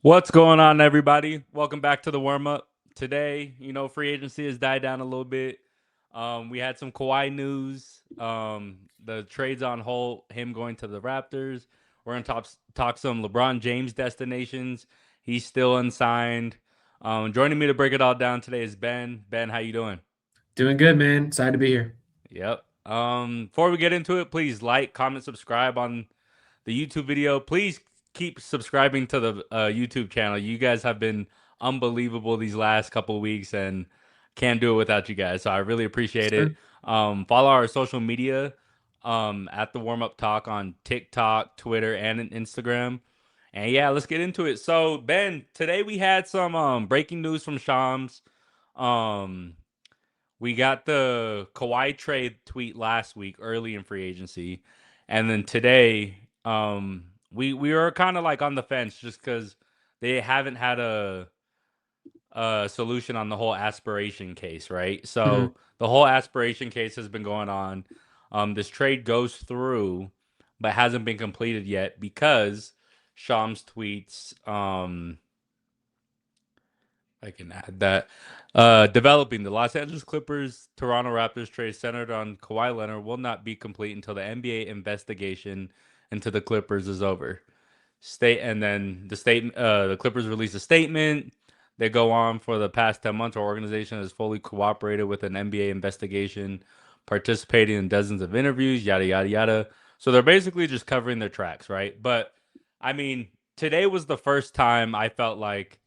What's going on, everybody? Welcome back to the warm up. Today, free agency has died down a little bit. We had some Kawhi news. The trade's on hold. Him going to the Raptors. We're gonna talk some LeBron James destinations. He's still unsigned. Joining me to break it all down today is Ben. Ben, how you doing? Doing good, man. Excited to be here. Yep. Before we get into it, please like, comment, subscribe on the YouTube video. Please keep subscribing to the YouTube channel. You guys have been unbelievable these last couple of weeks, and can't do it without you guys. So I really appreciate it. Sure. Follow our social media at the Warm Up Talk on TikTok, Twitter, and Instagram. And yeah, let's get into it. So Ben, today we had some breaking news from Shams. Um, we got the Kawhi trade tweet last week, early in free agency, and then today, we were kind of like on the fence just because they haven't had a solution on the whole aspiration case, right? hmm So the whole aspiration case has been going on. This trade goes through, but hasn't been completed yet because Shams tweets. I can add that. Developing the Los Angeles Clippers Toronto Raptors trade centered on Kawhi Leonard will not be complete until the NBA investigation into the Clippers is over. The Clippers release a statement. They go on for the past 10 months. Our organization has fully cooperated with an NBA investigation, participating in dozens of interviews, yada yada yada. So they're basically just covering their tracks, right? But I mean, today was the first time I felt like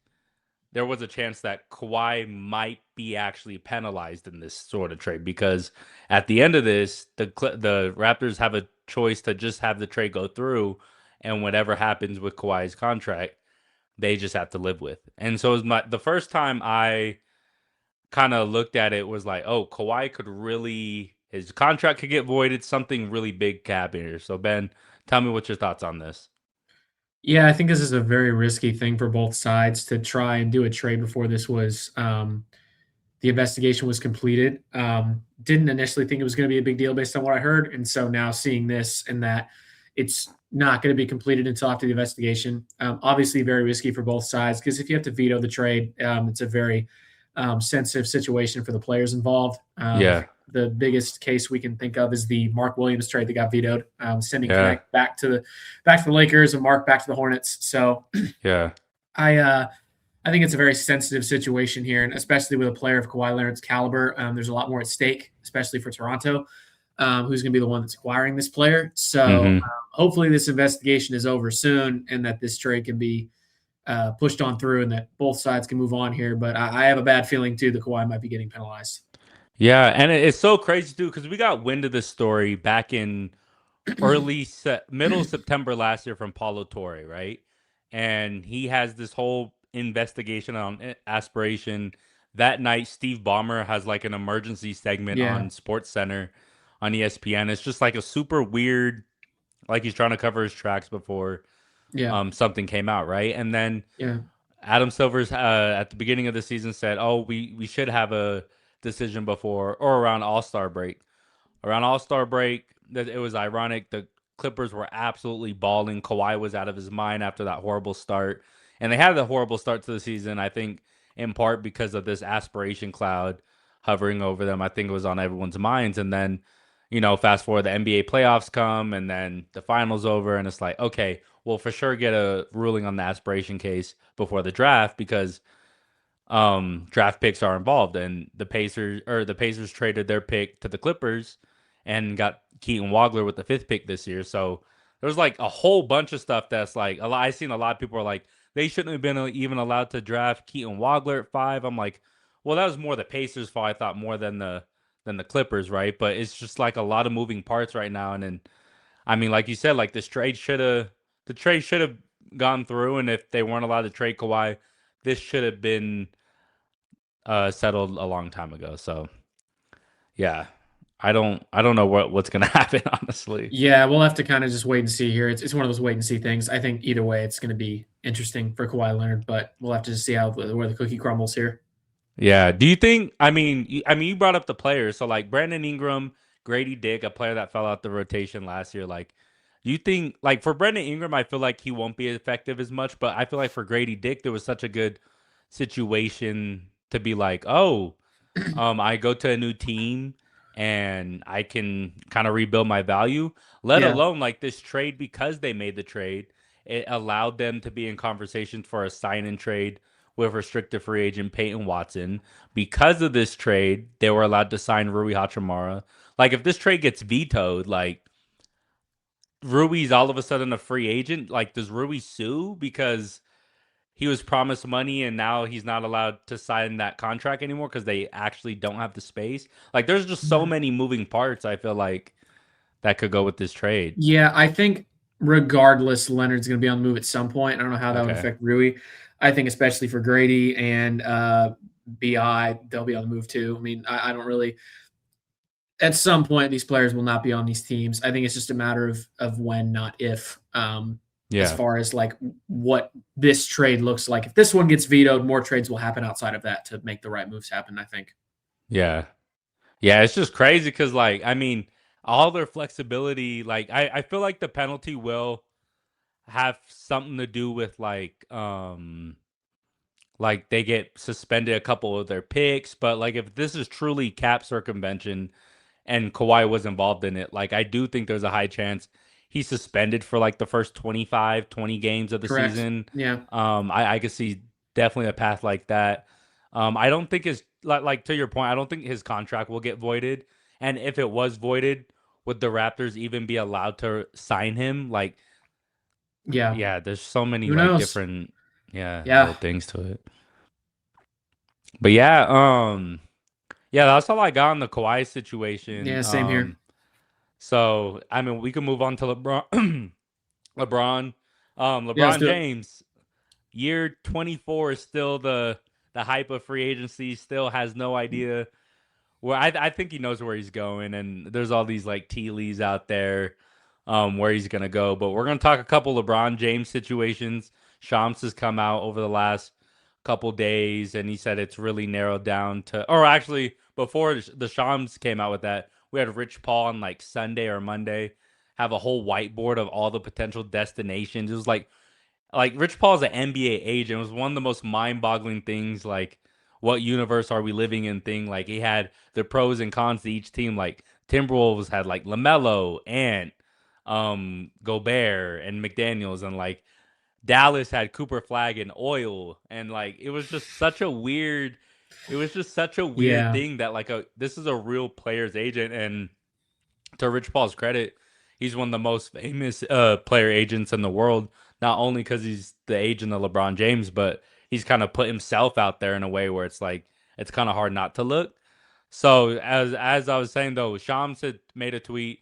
there was a chance that Kawhi might be actually penalized in this sort of trade because at the end of this, the Raptors have a choice to just have the trade go through, and whatever happens with Kawhi's contract, they just have to live with. And so it was the first time I kind of looked at it was like, oh, Kawhi could really his contract could get voided, something really big could happen here. So Ben, tell me what your thoughts on this. Yeah, I think this is a very risky thing for both sides to try and do a trade before the investigation was completed. Didn't initially think it was going to be a big deal based on what I heard, and so now seeing this and that it's not going to be completed until after the investigation. Obviously, very risky for both sides because if you have to veto the trade, it's a very sensitive situation for the players involved. I Yeah, think the biggest case we can think of is the Mark Williams trade that got vetoed, sending yeah, Connect back to the Lakers and Mark back to the Hornets. So yeah, I uh, I think it's a very sensitive situation here, and especially with a player of Kawhi Leonard's caliber, there's a lot more at stake, especially for Toronto, who's going to be the one that's acquiring this player. So mm-hmm. hopefully, this investigation is over soon, and that this trade can be pushed on through, and that both sides can move on here. But I have a bad feeling too that Kawhi might be getting penalized. Yeah, and it's so crazy too because we got wind of this story back in middle September last year from Paulo Torre, right? And he has this whole investigation on aspiration. That night, Steve Ballmer has like an emergency segment Yeah, on Sports Center on ESPN. It's just like a super weird, like he's trying to cover his tracks before yeah, something came out, right? And then yeah, Adam Silver's at the beginning of the season said, "Oh, we should have a decision before or around All Star break." Around All Star break, that it was ironic. The Clippers were absolutely balling. Kawhi was out of his mind after that horrible start, and they had the horrible start to the season. I think in part because of this aspiration cloud hovering over them. I think it was on everyone's minds, and then fast forward, the NBA playoffs come, and then the finals over, and it's like, okay, we'll for sure get a ruling on the aspiration case before the draft because draft picks are involved, and the Pacers traded their pick to the Clippers and got Keaton Wagler with the fifth pick this year. So there's like a whole bunch of stuff that's like a lot. I've seen a lot of people are like they shouldn't have been even allowed to draft Keaton Wagler at 5. I'm like, well, that was more the Pacers' fault. I thought more than the Clippers, right? But it's just like a lot of moving parts right now, and then I mean, like you said, like the trade should have gone through, and if they weren't allowed to trade Kawhi, this should have been settled a long time ago. So yeah, I don't know what's gonna happen honestly. yeah. We'll have to kind of just wait and see here. It's one of those wait and see things. I think either way, it's going to be interesting for Kawhi Leonard, but we'll have to just see how where the cookie crumbles here. Yeah. Do you think? I mean, you brought up the players. So like Brandon Ingram, Grady Dick, a player that fell out the rotation last year. Like, You think like for Brendan Ingram, I feel like he won't be effective as much, but I feel like for Grady Dick, there was such a good situation to be like, oh, I go to a new team and I can kind of rebuild my value. Let Yeah, alone like this trade because they made the trade, it allowed them to be in conversations for a sign and trade with restricted free agent Peyton Watson. Because of this trade, they were allowed to sign Rui Hachimura. Like if this trade gets vetoed, like Rui's all of a sudden a free agent. Like does Rui sue because he was promised money and now he's not allowed to sign that contract anymore because they actually don't have the space. Like there's just so mhm. many moving parts. I feel like that could go with this trade. Yeah, I think regardless, Leonard's going to be on the move at some point. I don't know how that would Okay. affect Rui. I think especially for Grady and Bi, they'll be on the move too. I mean, I don't really. At some point, these players will not be on these teams. I think it's just a matter of when, not if. As Yeah. far as like what this trade looks like, if this one gets vetoed, more trades will happen outside of that to make the right moves happen. I think. Yeah. Yeah. It's just crazy because, like, I mean, all their flexibility, like, I feel like the penalty will have something to do with, like they get suspended a couple of their picks. But, like, if this is truly cap circumvention, and Kawhi was involved in it, like I do think there's a high chance he's suspended for like the first 25, 20 games of the Correct. season. Yeah. I could see definitely a path like that. I don't think his like to your point, I don't think his contract will get voided. And if it was voided, would the Raptors even be allowed to sign him? Like, Yeah. yeah, there's so many Who like knows? different little Yeah. things to it. But yeah, yeah, that's all I got on the Kawhi situation. Yeah. Same here. So I mean, we can move on to LeBron. LeBron, Yeah. Let's LeBron do it. James, year 24 is still the hype of free agency. Still has no idea where. I think he knows where he's going, and there's all these like tea leaves out there, where he's gonna go. But we're gonna talk a couple LeBron James situations. Shams has come out over the last couple days, and he said it's really narrowed down to. Or actually, before the Shams came out with that, we had Rich Paul on like Sunday or Monday have a whole whiteboard of all the potential destinations. It was like Rich Paul's an NBA agent. It was one of the most mind-boggling things. Like, what universe are we living in? Thing like he had the pros and cons to each team. Like Timberwolves had like Lamelo and Gobert and McDaniels, and like Dallas had Cooper Flag and Oil, and like it was just such a weird. It was just such a weird Yeah. thing that like this is a real player's agent, and to Rich Paul's credit, he's one of the most famous player agents in the world. Not only because he's the agent of LeBron James, but he's kind of put himself out there in a way where it's like it's kind of hard not to look. So as I was saying though, Shams had made a tweet.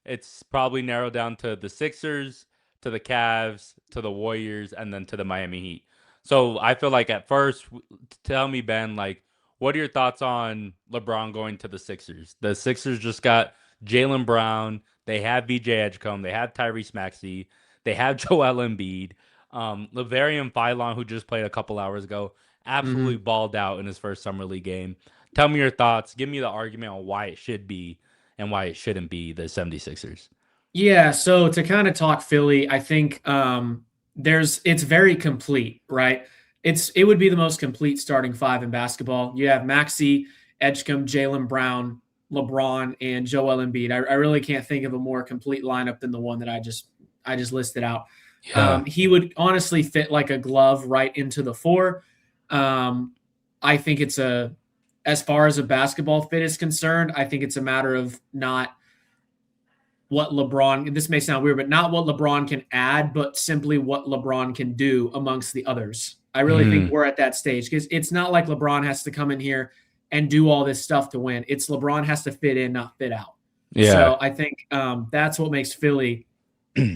It's probably narrowed down to the Sixers, to the Cavs, to the Warriors, and then to the Miami Heat. So I feel like at first, tell me Ben, like, what are your thoughts on LeBron going to the Sixers? The Sixers just got Jalen Brown. They have VJ Edgecombe. They have Tyrese Maxey. They have Joel Embiid. Lavarian Philon, who just played a couple hours ago, absolutely Hmm. balled out in his first summer league game. Tell me your thoughts. Give me the argument on why it should be and why it shouldn't be the 76ers. Yeah, so to kind of talk Philly, I think it's very complete, right? It would be the most complete starting five in basketball. You have Maxi, Edgecombe, Jalen Brown, LeBron, and Joel Embiid. I really can't think of a more complete lineup than the one that I just listed out. Yeah. He would honestly fit like a glove right into the four. Um, I think as far as a basketball fit is concerned, I think it's a matter of not what LeBron, and this may sound weird, but not what LeBron can add, but simply what LeBron can do amongst the others. I really think Mm, we're at that stage because it's not like LeBron has to come in here and do all this stuff to win. It's LeBron has to fit in, not fit out. yeah. So I think that's what makes Philly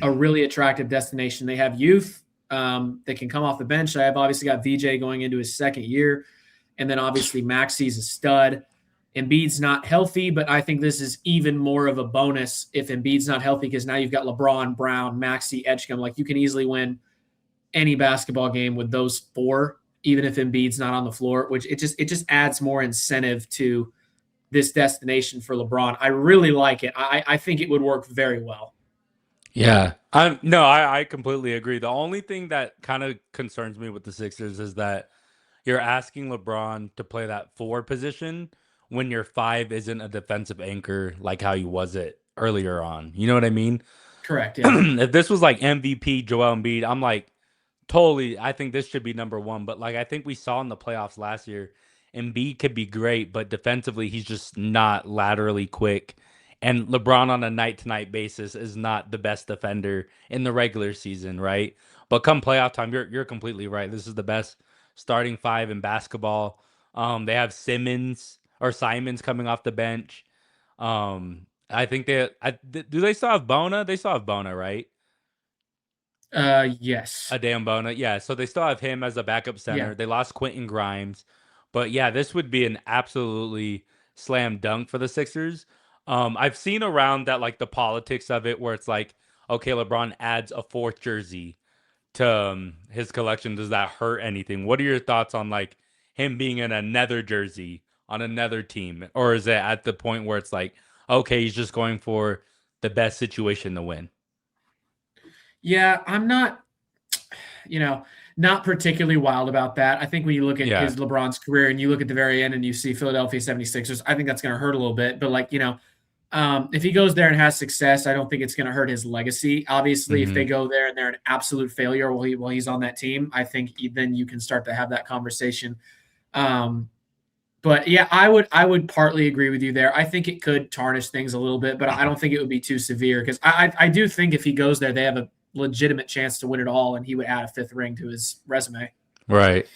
a really attractive destination. They have youth that can come off the bench. I have obviously got VJ going into his second year, and then obviously Maxi's a stud. Embiid's not healthy, but I think this is even more of a bonus if Embiid's not healthy because now you've got LeBron, Brown, Maxi, Edgecombe. Like you can easily win any basketball game with those four, even if Embiid's not on the floor. Which it just adds more incentive to this destination for LeBron. I really like it. I think it would work very well. Yeah. I completely agree. The only thing that kind of concerns me with the Sixers is that you're asking LeBron to play that forward position when your five isn't a defensive anchor like how he was it earlier on. You know what I mean? Correct. Yeah. If this was like MVP Joel Embiid, I'm like, totally, I think this should be number one. But like I think we saw in the playoffs last year, Embiid could be great, but defensively he's just not laterally quick. And LeBron on a night to night basis is not the best defender in the regular season, right? But come playoff time, you're completely right. This is the best starting five in basketball. They have Simmons or Simons coming off the bench. I think do they still have Bona? They still have Bona, right? Yes. A damn Bona. Yeah, so they still have him as a backup Yeah. center. They lost Quentin Grimes. But yeah, this would be an absolutely slam dunk for the Sixers. I've seen around that like the politics of it where it's like, okay, LeBron adds a fourth jersey to his collection. Does that hurt anything? What are your thoughts on like him being in another jersey on another team? Or is it at the point where it's like, okay, he's just going for the best situation to win? Yeah. I'm not, you know, not particularly wild about that. I think when you look at Yeah. his LeBron's career and you look at the very end and you see Philadelphia 76ers, I think that's going to hurt a little bit. But like, if he goes there and has success, I don't think it's going to hurt his legacy. Obviously, if they Hmm. go there and they're an absolute failure while he's on that team, I think then you can start to have that conversation. Um, but yeah, I would partly agree with you there. I think it could tarnish things a little bit, but I don't think it would be too severe because I do think if he goes there, they have a legitimate chance to win it all, and he would add a fifth ring to his resume. Right.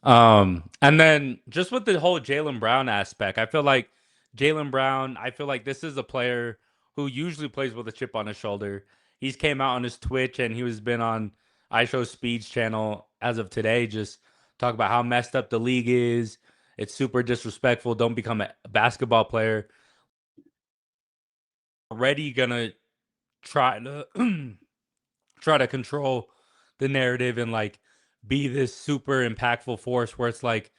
And then just with the whole Jalen Brown aspect, I feel like this is a player who usually plays with a chip on his shoulder. He's came out on his Twitch and he was been on I Show Speed's channel as of today, just talk about how messed up the league is. It's super disrespectful. Don't become a basketball player. Already gonna try to try to control the narrative and like be this super impactful force where it's like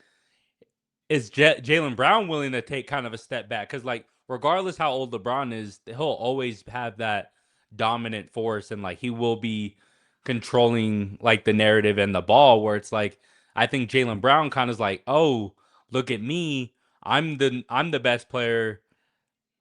is Jalen Brown willing to take kind of a step back? Because like regardless how old LeBron is, he'll always have that dominant force, and like he will be controlling like the narrative and the ball. Where it's like I think Jalen Brown kind of is like, oh, look at me, I'm the best player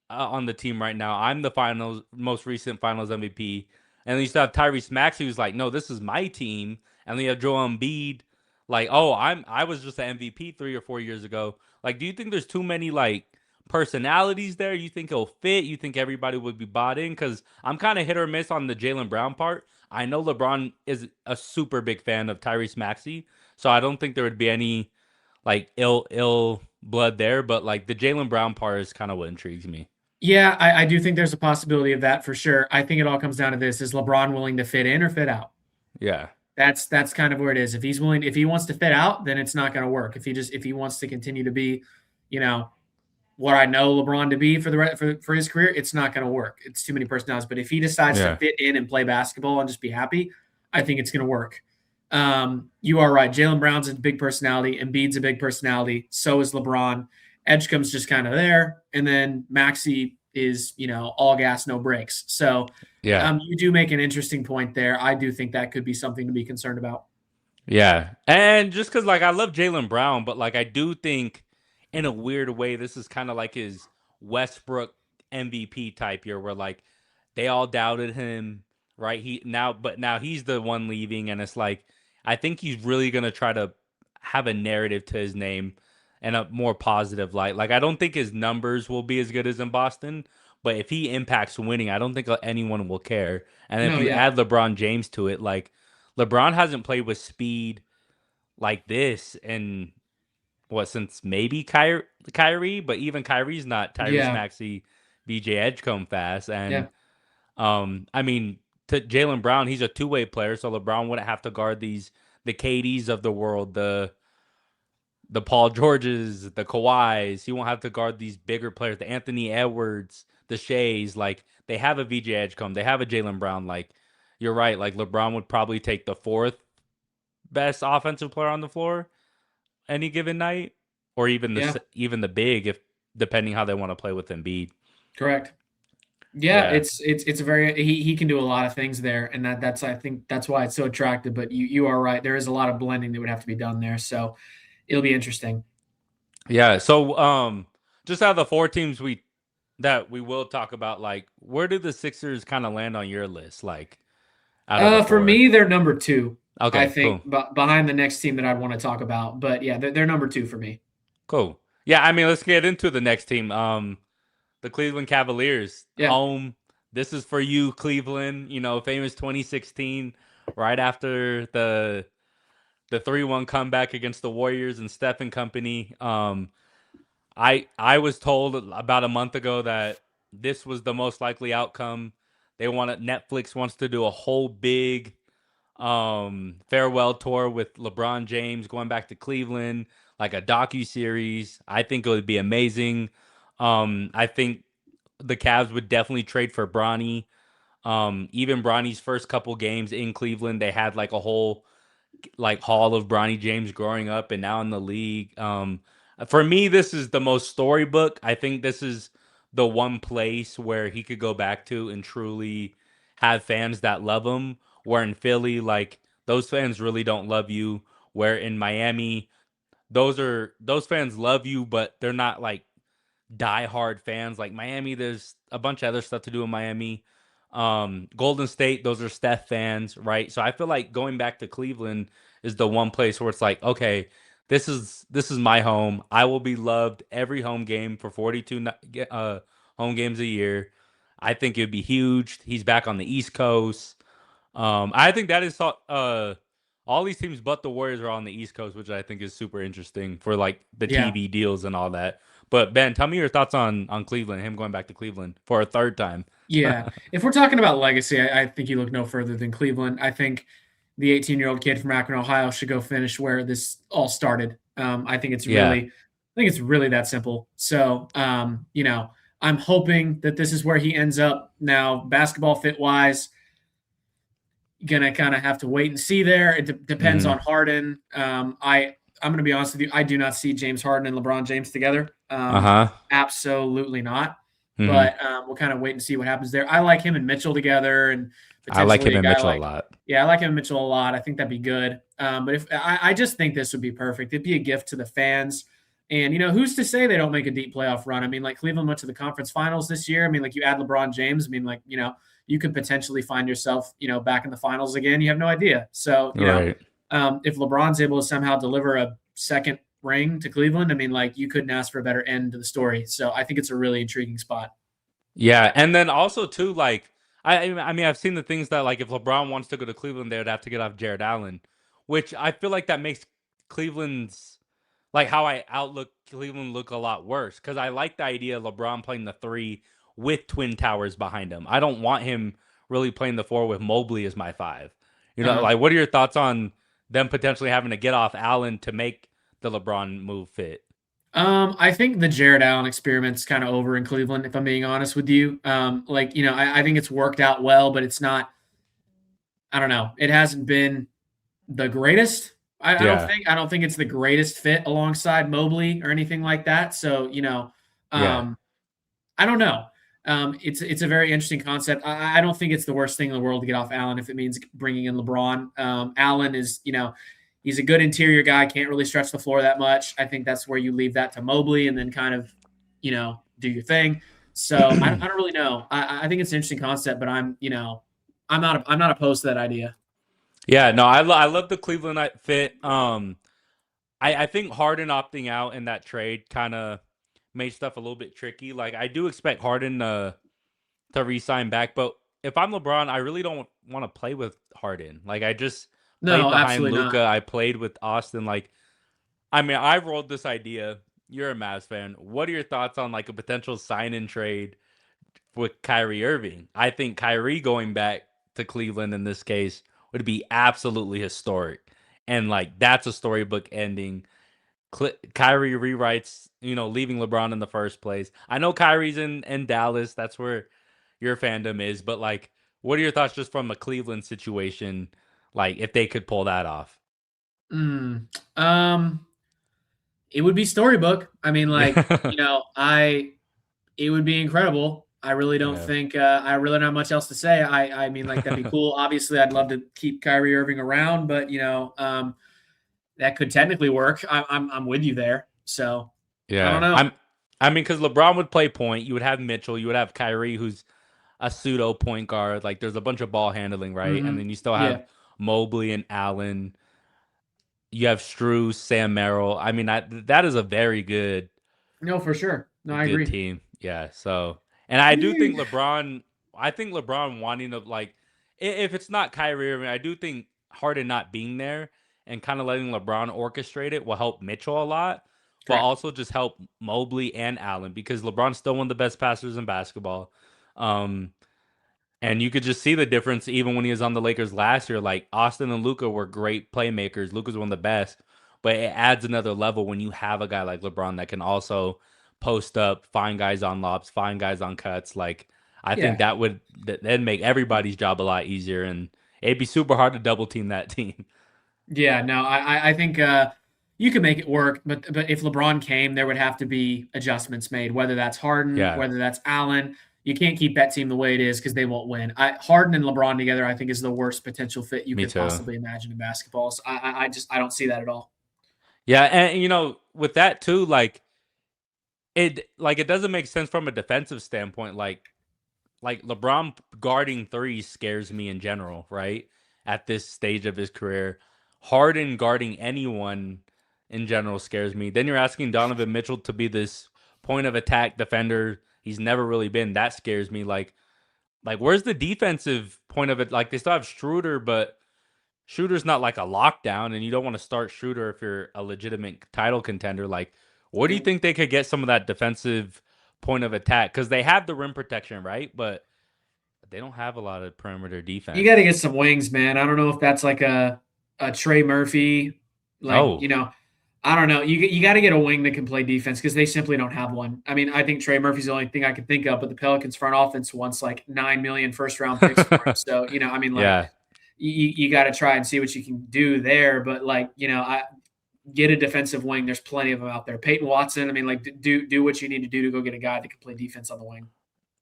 on the team right now. I'm the finals most recent finals MVP. And then you still have Tyrese Maxey who's like, no, this is my team. And then you have Joel Embiid, like, oh, I was just an MVP 3 or 4 years ago. Like, do you think there's too many like personalities there? You think he'll fit? You think everybody would be bought in? Because I'm kind of hit or miss on the Jalen Brown part. I know LeBron is a super big fan of Tyrese Maxey, so I don't think there would be any like ill blood there. But like the Jalen Brown part is kind of what intrigues me. Yeah, I do think there's a possibility of that for sure. I think it all comes down to this: is LeBron willing to fit in or fit out? Yeah. That's kind of where it is. If he wants to fit out, then it's not going to work. If he wants to continue to be, you know, what I know LeBron to be for his career, it's not going to work. It's too many personalities. But if he decides to Yeah. fit in and play basketball and just be happy, I think it's going to work. You are right. Jalen Brown's a big personality. Embiid's a big personality. So is LeBron. Edgecomb's just kind of there, and then Maxi is all gas, no brakes. So Yeah. you do make an interesting point there. I do think that could be something to be concerned about. Yeah. And just because, like, I love Jalen Brown, but, like, I do think in a weird way, this is kind of like his Westbrook MVP type year where, like, they all doubted him, right? But now he's the one leaving. And it's like, I think he's really going to try to have a narrative to his name and a more positive light. Like, I don't think his numbers will be as good as in Boston, but if he impacts winning, I don't think anyone will care. And if No, you yeah, add LeBron James to it, like, LeBron hasn't played with speed like this in what since maybe Kyrie, but even Kyrie's not Tyrese yeah, Maxey, BJ Edgecombe fast. And yeah, I mean, to Jalen Brown, he's a two-way player, so LeBron wouldn't have to guard the KDs of the world, the Paul Georges, the Kawhis. He won't have to guard these bigger players, the Anthony Edwards, the Shays. Like they have a VJ Edgecombe, they have a Jalen Brown. Like you're right, like LeBron would probably take the fourth best offensive player on the floor any given night, or yeah. even the big if depending how they want to play with Embiid. Correct. Yeah, Yeah. it's a very he can do a lot of things there, and that's I think that's why it's so attractive. But you are right. There is a lot of blending that would have to be done there, so it'll be interesting. Yeah. So just out of the four teams we will talk about, like, where do the Sixers kind of land on your list? Like, out of the For four. me, they're number two. I Okay, think cool. behind the next team that I'd want to talk about. But yeah, they're number two for me. Cool. Yeah, I mean, let's get into the next team. The Cleveland Cavaliers, Yeah. home. This is for you, Cleveland. Famous 2016, right after the 3-1 comeback against the Warriors and Steph and company. I was told about a month ago that this was the most likely outcome. Netflix wants to do a whole big farewell tour with LeBron James going back to Cleveland, like a docu series. I think it would be amazing. I think the Cavs would definitely trade for Bronny. Even Bronny's first couple games in Cleveland, they had like a whole like hall of Bronny James growing up and now in the league. For me, this is the most storybook. I think this is the one place where he could go back to and truly have fans that love him. Where in Philly, like those fans really don't love you. Where in Miami, those fans love you, but they're not like diehard fans. Like Miami, there's a bunch of other stuff to do in Miami. Golden State, those are Steph fans, right? So I feel like going back to Cleveland is the one place where it's like, okay, this is my home. I will be loved every home game for 42 home games a year. I think it'd be huge. He's back on the East Coast. I think that is all these teams but the Warriors are on the East Coast, which I think is super interesting for like the Yeah. TV deals and all that. But Ben, tell me your thoughts on Cleveland, him going back to Cleveland for a third time. Yeah. If we're talking about legacy, I think you look no further than Cleveland. I think the 18-year-old kid from Akron, Ohio should go finish where this all started. Yeah. I think it's really that simple. So, I'm hoping that this is where he ends up now, basketball fit wise. Gonna kind of have to wait and see there. It depends Mm-hmm. on Harden. I'm gonna be honest with you. I do not see James Harden and LeBron James together. Uh-huh. Absolutely not. Mm-hmm. But we'll kind of wait and see what happens there. I like him and Mitchell together, and I like him potentially a and guy Mitchell a like lot. yeah, I like him and Mitchell a lot. I think that'd be good. But if I just think this would be perfect. It'd be a gift to the fans. And who's to say they don't make a deep playoff run? I mean, like Cleveland went to the conference finals this year. I mean, like you add LeBron James. I mean, like you could potentially find yourself, back in the finals again. You have no idea. So, Right. if LeBron's able to somehow deliver a second ring to Cleveland, I mean, like you couldn't ask for a better end to the story. So I think it's a really intriguing spot. Yeah, and then also too, like I mean, I've seen the things that like if LeBron wants to go to Cleveland, they would have to get off Jared Allen, which I feel like that makes Cleveland's like how I outlook Cleveland look a lot worse because I like the idea of LeBron playing the three with Twin Towers behind him. I don't want him really playing the four with Mobley as my five. Uh-huh. Like what are your thoughts on them potentially having to get off Allen to make the LeBron move fit? I think the Jared Allen experiment's kind of over in Cleveland, if I'm being honest with you. I think it's worked out well, but it's not. I don't know. It hasn't been the greatest. I don't Yeah, think. I don't think it's the greatest fit alongside Mobley or anything like that. So yeah, um, I don't know. It's a very interesting concept. I don't think it's the worst thing in the world to get off Allen if it means bringing in LeBron. Allen is, he's a good interior guy. Can't really stretch the floor that much. I think that's where you leave that to Mobley and then kind of, do your thing. So I don't really know. I think it's an interesting concept, but I'm not opposed to that idea. yeah. No, I love the Cleveland fit. I think Harden opting out in that trade kind of made stuff a little bit tricky. Like I do expect Harden to re-sign back, but if I'm LeBron, I really don't want to play with Harden. Like I just played No, behind absolutely not. Luca. I played with Austin. Like I mean, I rolled this idea. You're a Mavs fan. What are your thoughts on like a potential sign and trade with Kyrie Irving? I think Kyrie going back to Cleveland in this case would be absolutely historic. And like that's a storybook ending. Kyrie rewrites, leaving LeBron in the first place. I know Kyrie's in Dallas. That's where your fandom is. But like, what are your thoughts just from a Cleveland situation? Like, if they could pull that off? Mm, um, it would be storybook. I mean, like, Yeah. it would be incredible. I really don't Yeah. think I really don't have much else to say. I mean, like that'd be cool. Obviously, I'd love to keep Kyrie Irving around, but that could technically work. I'm with you there. So I don't Yeah. know. I mean, because LeBron would play point. You would have Mitchell. You would have Kyrie, who's a pseudo point guard. Like there's a bunch of ball handling, right? And then you still have Yeah. Mobley and Allen. You have Strus, Sam Merrill. I mean, that is a very No, for sure. No, I good agree. team. Yeah. So, and I do think LeBron. I think LeBron wanting to like, if it's not Kyrie Irving, I do think Harden not being there and kind of letting LeBron orchestrate it will help Mitchell a lot, but Correct. also just help Mobley and Allen because LeBron's still one of the best passers in basketball. Um, and you could just see the difference even when he was on the Lakers last year. Like Austin and Luka were great playmakers. Luka's one of the best, but it adds another level when you have a guy like LeBron that can also post up, find guys on lobs, find guys on cuts. Like I think Yeah. that would then make everybody's job a lot easier, and it'd be super hard to double team that team. Yeah, no, I think you can make it work, but if LeBron came, there would have to be adjustments made, whether that's Harden, Yeah, whether that's Allen. You can't keep that team the way it is because they won't win. Harden and LeBron together, I think, is the worst potential fit you me could too. possibly imagine in basketball. So I just I don't see that at all. Yeah, and with that too, like it doesn't make sense from a defensive standpoint. Like LeBron guarding threes scares me in general, right? At this stage of his career, Harden guarding anyone in general scares me. Then you're asking Donovan Mitchell to be this point of attack defender he's never really been. That scares me. Like where's the defensive point of it? Like they still have Schroeder, but Schroeder's not like a lockdown, and you don't want to start Schroeder if you're a legitimate title contender. Like, what do you think they could get some of that defensive point of attack? Because they have the rim protection, right? But they don't have a lot of perimeter You got to defense. get some wings, man. I don't know if that's like a Trey Murphy, like Oh, I don't know. You got to get a wing that can play defense because they simply don't have one. I mean, I think Trey Murphy's the only thing I can think of, but the Pelicans front offense wants like 9 million first round picks for him. So I mean, like yeah, you got to try and see what you can do there. But like I get a defensive wing. There's plenty of them out there. Peyton Watson. I mean, like do what you need to do to go get a guy that can play defense on the wing.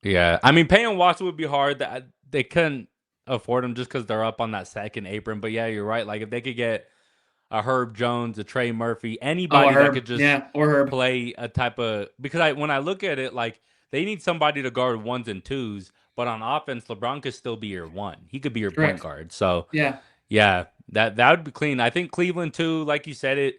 yeah. I mean, paying Watson would be hard. That they couldn't afford him just because they're up on that second apron. But yeah, you're right. Like if they could get a Herb Jones, a Trey Murphy, Oh, anybody that Herb. could just Yeah, or Herb. play a type of because when I look at it, like they need somebody to guard ones and twos, but on offense, LeBron could still be your one. He could be your point Correct. guard. So Yeah. yeah, that would be clean. I think Cleveland too, like you said,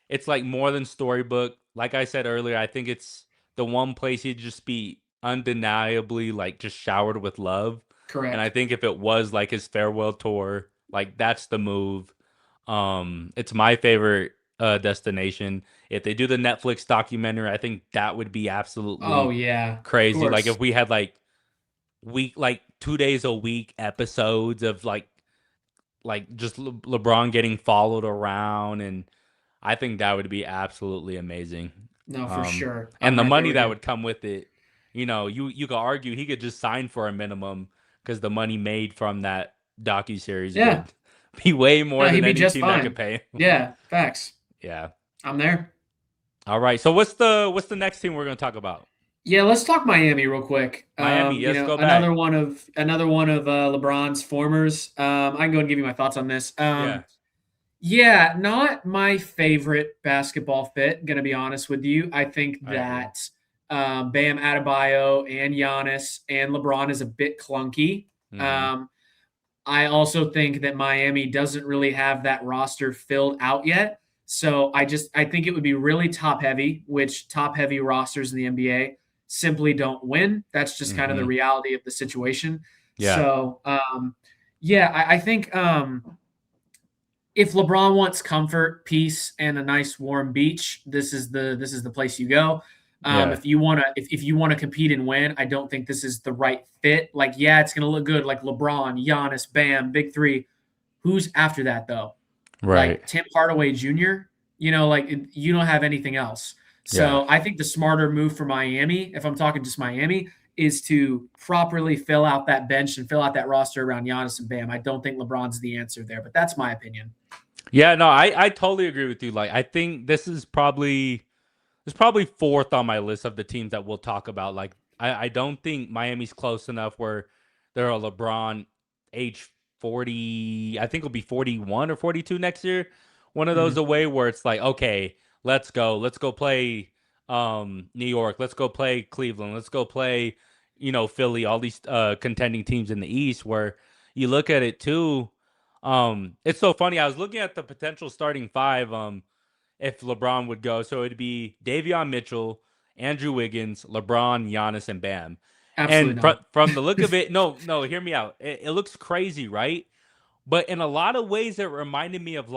it's like more than storybook. Like I said earlier, I think it's the one place he'd just be undeniably like just showered with love. And I Correct. think if it was like his farewell tour, like that's the move. It's my favorite destination. If they do the Netflix documentary, I think that would be Oh absolutely yeah. Of crazy. Like course. if we had like 2 days a week episodes of like just LeBron getting followed around, and I think that would be absolutely amazing. No, for Um, sure. I'm and the right there money with that you. would come with it, you could argue he could just sign for a minimum because the money made from that docu series Yeah. would be way more No, he'd than be any just team that could fine. pay him. Yeah. Facts. Yeah. I'm there. All right. So what's the next team we're gonna talk about? Yeah, let's talk Miami real quick. Miami. Yes, go Another back. one of LeBron's formers. I can go and give you my thoughts on this. Yeah, Yeah, not my favorite basketball fit. Gonna be honest with you. I think I agree. that Bam Adebayo and Giannis and LeBron is a bit clunky. Mm-hmm. Um, I also think that Miami doesn't really have that roster filled out yet. So I think it would be really top heavy, which top heavy rosters in the NBA simply don't win. That's just kind of the Mm-hmm. reality of the situation. Yeah. So yeah, I think if LeBron wants comfort, peace, and a nice warm beach, this is the place you go. Yeah. If you wanna compete and win, I don't think this is the right fit. Like, yeah, it's gonna look good, like LeBron, Giannis, Bam, big three. Who's after that though? Right. Like Tim Hardaway Jr. Like you don't have anything else. Yeah. So I think the smarter move for Miami, if I'm talking just Miami, is to properly fill out that bench and fill out that roster around Giannis and Bam. I don't think LeBron's the answer there, but that's my opinion. Yeah. No, I totally agree with you. Like I think this is probably fourth on my list of the teams that we'll talk about. Like I don't think Miami's close enough where they're a LeBron age 40. I think it'll be 41 or 42 next year. One of those Mhm. away where it's like, okay, let's go play New York, let's go play Cleveland, let's go play Philly, all these contending teams in the East. Where you look at it too, it's so funny. I was looking at the potential starting five. If LeBron would go. So it'd be Davion Mitchell, Andrew Wiggins, LeBron, Giannis, and Bam. Absolutely And not. from the look of it, no, hear me out. It looks crazy, right? But in a lot of ways, it reminded me of a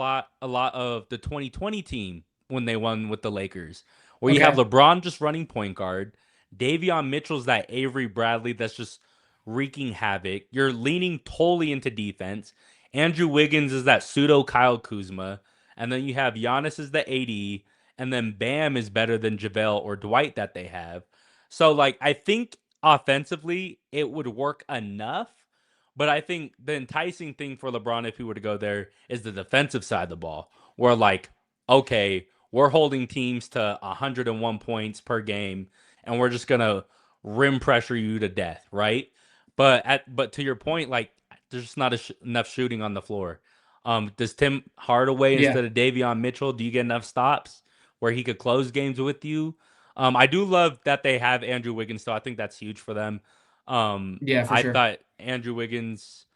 lot of the 2020 team when they won with the Lakers, where you have Okay. LeBron just running point guard, Davion Mitchell's that Avery Bradley that's just wreaking havoc. You're leaning totally into defense. Andrew Wiggins is that pseudo Kyle Kuzma, and then you have Giannis is the AD, and then Bam is better than JaVale or Dwight that they have. So like I think offensively it would work enough, but I think the enticing thing for LeBron if he were to go there is the defensive side of the ball. Where like, okay, we're holding teams to 101 points per game, and we're just gonna rim pressure you to death, right? But to your point, like there's just not enough shooting on the floor. Does Tim Hardaway Yeah. instead of Davion Mitchell? Do you get enough stops where he could close games with you? I do love that they have Andrew Wiggins, so I think that's huge for them. Yeah, for I sure. thought Andrew Wiggins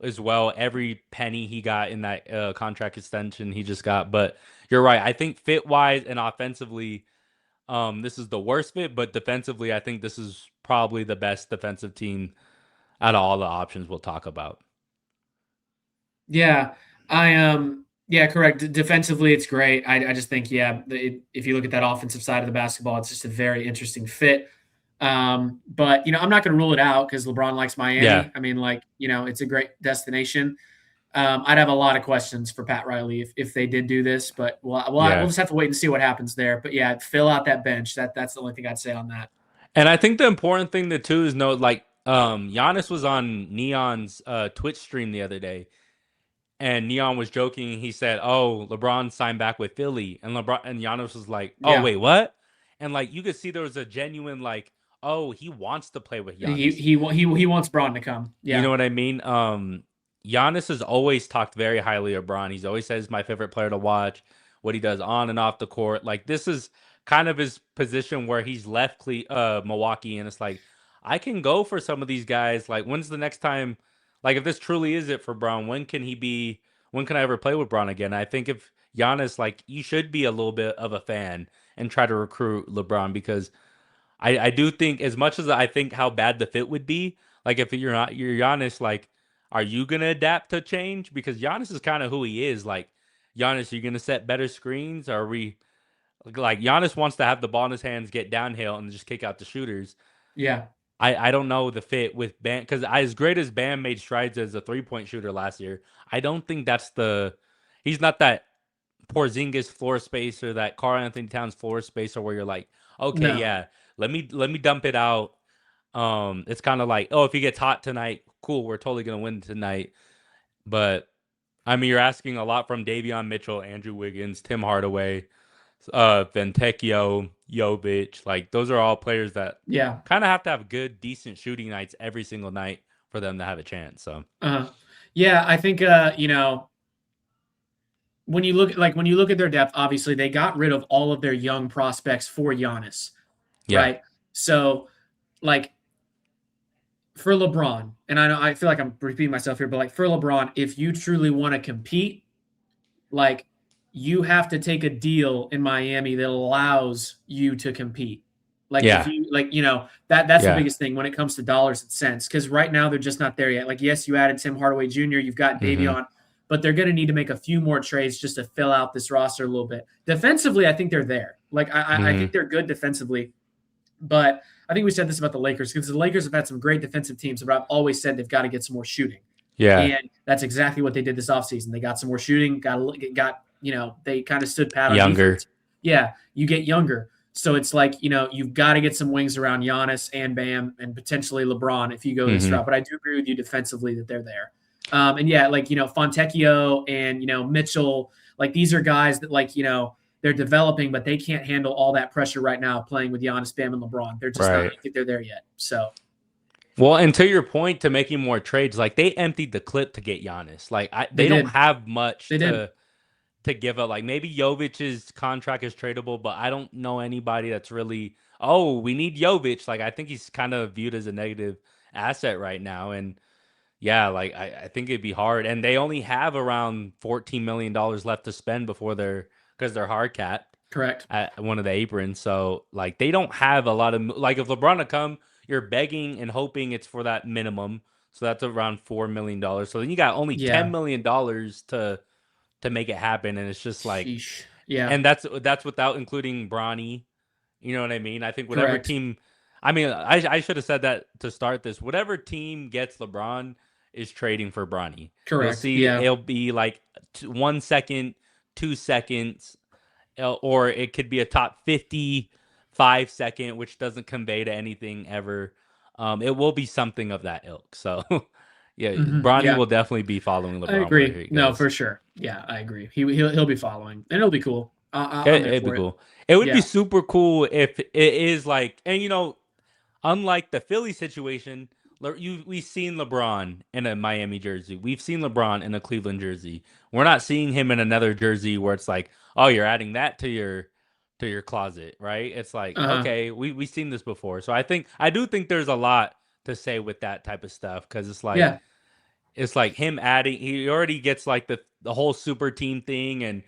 as well. Every penny he got in that contract extension he just got. But you're right. I think fit wise and offensively, this is the worst fit. But defensively, I think this is probably the best defensive team out of all the options we'll talk about. Yeah. Yeah, correct. Defensively, it's great. I just think, yeah, if you look at that offensive side of the basketball, it's just a very interesting fit. But I'm not going to rule it out because LeBron likes Yeah, Miami. I mean, like, it's a great destination. I'd have a lot of questions for Pat Riley if they did do this, but we'll yeah. just have to wait and see what happens there. But yeah, fill out that bench. That's the only thing I'd say on that. And I think the important thing to too is note like Giannis was on Neon's Twitch stream the other day, and Neon was joking. He said, "Oh, LeBron signed back with Philly," and LeBron and Giannis was like, "Oh, Yeah, wait, what?" And like you could see there was a genuine like, "Oh, he wants to play with he Giannis." he he wants Braun to come. You know Yeah, what I mean? Giannis has always talked very highly of LeBron. He's always said he's my favorite player to watch. What he does on and off the court, like this is kind of his position where he's left Milwaukee, and it's like I can go for some of these guys. Like, when's the next time? Like, if this truly is it for Braun, when can he be? When can I ever play with Braun again? I think if Giannis, like, you should be a little bit of a fan and try to recruit LeBron because I do think as much as I think how bad the fit would be, like if you're Giannis, like are you gonna adapt to change? Because Giannis is kind of who he is. Like Giannis, are you gonna set better screens? Are we like Giannis wants to have the ball in his hands, get downhill, and just kick out the shooters? yeah, I don't know the fit with Bam because as great as Bam made strides as a 3-point shooter last year, I don't think that's the he's not that Porzingis floor spacer, that Karl Anthony Towns floor spacer where you're like, okay, no, yeah, let me dump it out. It's kind of like, oh, if he gets hot tonight, cool, we're totally gonna win tonight. But I mean, you're asking a lot from Davion Mitchell, Andrew Wiggins, Tim Hardaway, Ventecchio, Jovic. Like those are all players that yeah, kind of have to have good, decent shooting nights every single night for them to have a chance. So yeah. I think when you look at their depth, obviously they got rid of all of their young prospects for Giannis, yeah, right? So like for LeBron, and I feel like I'm repeating myself here, but like for LeBron, if you truly want to compete, like you have to take a deal in Miami that allows you to compete. Like if yeah, you like, that's the yeah. biggest thing when it comes to dollars and cents. Because right now they're just not there yet. Like, yes, you added Tim Hardaway Jr., you've got Mm-hmm. Davion, but they're going to need to make a few more trades just to fill out this roster a little bit. Defensively, I think they're there. Like I Mm-hmm. think they're good defensively. But I think we said this about the Lakers because the Lakers have had some great defensive teams, but I've always said they've got to get some more shooting. Yeah. And that's exactly what they did this offseason. They got some more shooting, got they kind of stood pat on Younger. defense. Yeah, you get younger. So it's like, you've got to get some wings around Giannis and Bam and potentially LeBron if you go this Mm-hmm. route. But I do agree with you defensively that they're there. And yeah, like, Fontecchio and, Mitchell, like these are guys that like, They're developing, but they can't handle all that pressure right now playing with Giannis, Bam, and LeBron. They're just not. I Right. don't think they're there yet. So Well, and to your point, to making more trades, like they emptied the clip to get Giannis. Like they they don't did. have much They did. to give up. Like maybe Jovic's contract is tradable, but I don't know anybody that's really, oh, we need Jovic. Like I think he's kind of viewed as a negative asset right now. And yeah, like I think it'd be hard. And they only have around $14 million left to spend before because they're hard capped Correct. at one of the aprons. So like they don't have a lot of like if LeBron to come, you're begging and hoping it's for that minimum. So that's around $4 million. So then you got only Yeah. $10 million to make it happen, and it's just like, Sheesh. Yeah. and that's without including Bronny. You know what I mean? I think whatever Correct. team, I mean, I should have said that to start this. Whatever team gets LeBron is trading for Bronny. You'll Correct. see Yeah. it'll be like 1 second, 2 seconds, or it could be a top 55 second, which doesn't convey to anything ever. It will be something of that ilk. So, yeah, Bronny Yeah. will definitely be following I LeBron wherever agree. he No, goes. for sure. Yeah, I agree. He'll be following, and it'll be cool. I'm there It'd be for it. cool. It would be Yeah. super cool if it is like, and unlike the Philly situation, we've seen LeBron in a Miami jersey. We've seen LeBron in a Cleveland jersey. We're not seeing him in another jersey where it's like, oh, you're adding that to your closet, right? It's like, Uh huh. okay, we've seen this before. So I do think there's a lot to say with that type of stuff because Yeah. it's like him adding. He already gets like the whole super team thing and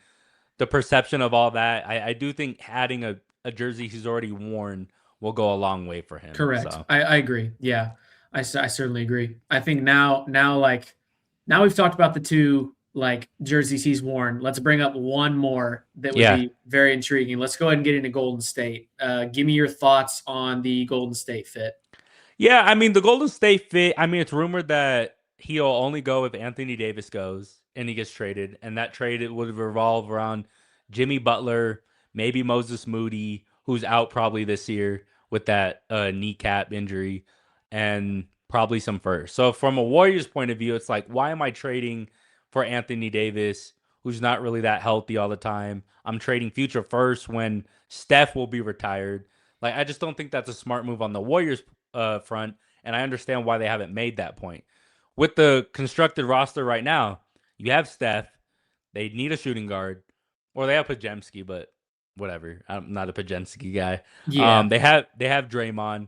the perception of all that. I do think adding a jersey he's already worn will go a long way for him. Correct. So I agree. Yeah. I certainly agree. I think now we've talked about the two like jerseys he's worn. Let's bring up one more that would yeah, be very intriguing. Let's go ahead and get into Golden State. Give me your thoughts on the Golden State fit. yeah. I mean, the Golden State fit. I mean, it's rumored that he'll only go if Anthony Davis goes and he gets traded, and that trade it would revolve around Jimmy Butler, maybe Moses Moody, who's out probably this year with that kneecap injury, and probably some first. So from a Warriors point of view, it's like, why am I trading for Anthony Davis, who's not really that healthy all the time? I'm trading future first when Steph will be retired. Like, I just don't think that's a smart move on the Warriors front, and I understand why they haven't made that point. With the constructed roster right now, you have Steph. They need a shooting guard, or they have Pajemski, but whatever. I'm not a Pajemski guy. Yeah. They have Draymond,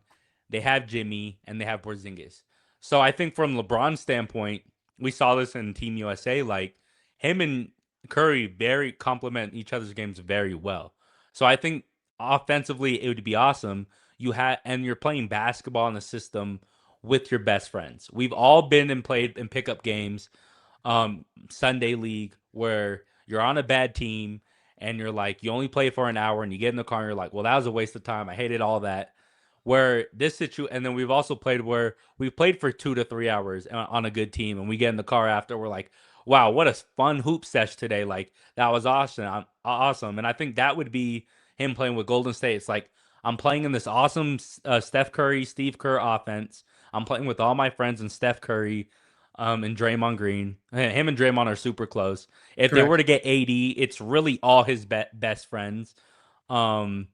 they have Jimmy, and they have Porzingis. So I think from LeBron's standpoint, we saw this in Team USA. Like him and Curry very complement each other's games very well. So I think offensively it would be awesome. You're playing basketball in the system with your best friends. We've all been and played in pickup games, Sunday league where you're on a bad team and you're like you only play for an hour and you get in the car and you're like, well, that was a waste of time. I hated all that. Where this situation, and then we've also played where we played for 2 to 3 hours on a good team, and we get in the car after. We're like, wow, what a fun hoop sesh today! Like that was awesome, awesome. And I think that would be him playing with Golden State. It's like I'm playing in this awesome Steph Curry, Steve Kerr offense. I'm playing with all my friends and Steph Curry, and Draymond Green. Him and Draymond are super close. If they were Correct. to get AD, it's really all his best friends. Um,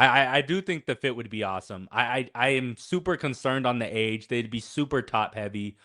I do think the fit would be awesome. I am super concerned on the age. They'd be super top heavy.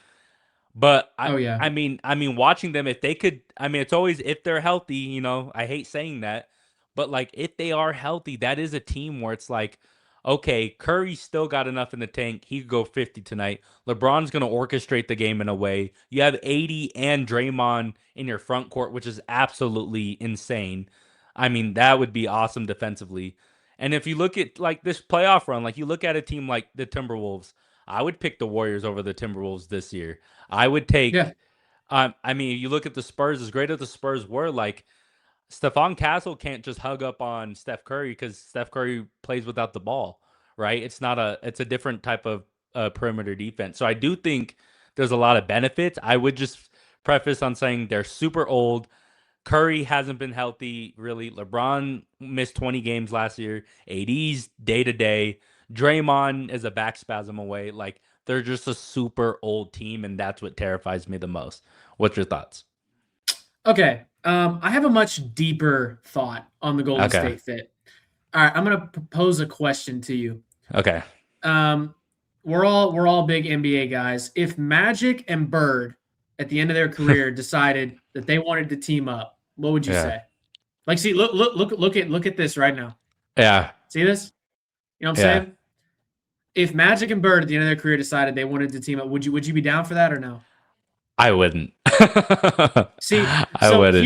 But I Oh yeah. I mean I mean watching them if they could, I mean it's always if they're healthy, I hate saying that, but like if they are healthy, that is a team where it's like, okay, Curry's still got enough in the tank. He could go 50 tonight. LeBron's going to orchestrate the game in a way. You have 80 and Draymond in your front court, which is absolutely insane. I mean, that would be awesome defensively. And if you look at like this playoff run, like you look at a team like the Timberwolves, I would pick the Warriors over the Timberwolves this year. I would Yeah. take. I mean, you look at the Spurs. As great as the Spurs were, like Stephon Castle can't just hug up on Steph Curry because Steph Curry plays without the ball, right? It's not a. It's a different type of perimeter defense. So I do think there's a lot of benefits. I would just preface on saying they're super old. Curry hasn't been healthy really. LeBron missed 20 games last year. AD's day to day. Draymond is a back spasm away. Like they're just a super old team, and that's what terrifies me the most. What's your thoughts? Okay. I have a much deeper thought on the Golden Okay. State fit. All right, I'm gonna propose a question to you. Okay. Um, we're all big NBA guys. If Magic and Bird at the end of their career decided that they wanted to team up, what would you Yeah. say? Like, see, look at this right now. Yeah. See this? You know what I'm Yeah. saying? If Magic and Bird at the end of their career decided they wanted to team up, would you be down for that or no? I wouldn't. See, I wouldn't.